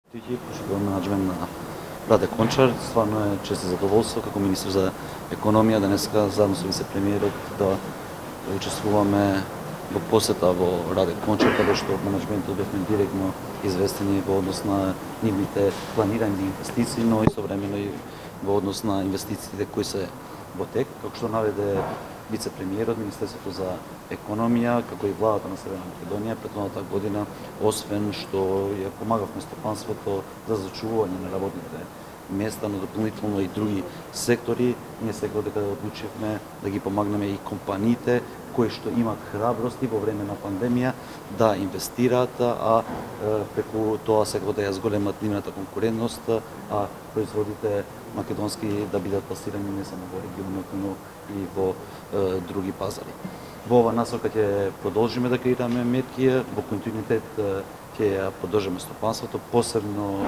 Тие пошто менаџмент на Раде Кончар, стварно е чест и задоволство како министар за економија денеска заедно со вице-премиерот да учествуваме во посета во Раде Кончар, каде што менаџментот бевме директно известени во однос на нивните планирани инвестиции, но истовремено и во однос на инвестициите кои се во тек, како што наведе вице-премиерот, Министерството за економија, како и владата на Северна Македонија претходната година, освен што ја помагавме стопанството за зачувување на работните места, но дополнително и други сектори, ние секој дека одлучивме да ги помагнеме и компаниите кои што имаат храброст и во време на пандемија да инвестираат, а преку тоа секој да ја зголемат нивната конкурентност, а производите македонски да бидат пласирани не само во регионот, но и во други пазари. Во ова насока ќе продолжиме да креираме мерки, во континуитет ќе ја поддржаме стопанството, посебно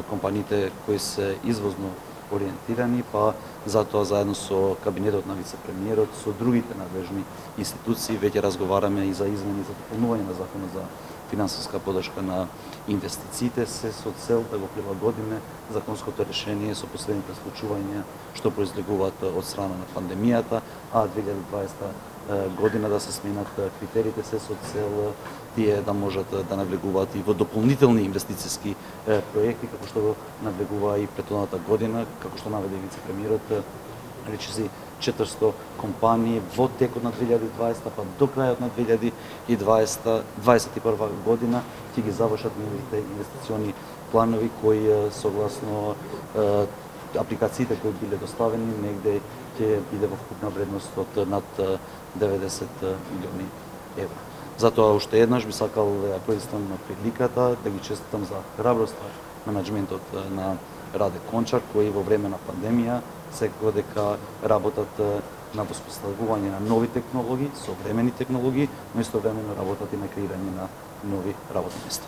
компаниите кои се извозно ориентирани, па затоа заедно со кабинетот на вице-премиерот, со другите надлежни институции веќе разговараме и за измени за дополнување на законот за финансиска поддршка на инвестициите, се со цел да го прилагодиме законското решение со последните случувања што произлегуваат од страна на пандемијата, а 2020 година да се сменат критериите, се со цел тие да можат да навлегуваат и во дополнителни инвестициски проекти, како што навлегува и претходната година, како што наведе вице-премиерот, речиси 400 компании во текот на 2020, па до крајот на 2021 година ќе ги завршат нивните инвестициони планови кои согласно апликациите кои биле доставени негде ќе биде во вкупна вредност од над 90 милиони евра. Затоа уште еднаш би сакал да ја користам на приликата да ги честитам за храброста менаџментот на Раде Кончар, кои во време на пандемија секако дека работат на воспоставување на нови технологии, современи технологии, но истовремено работат и на креирање на нови работни места.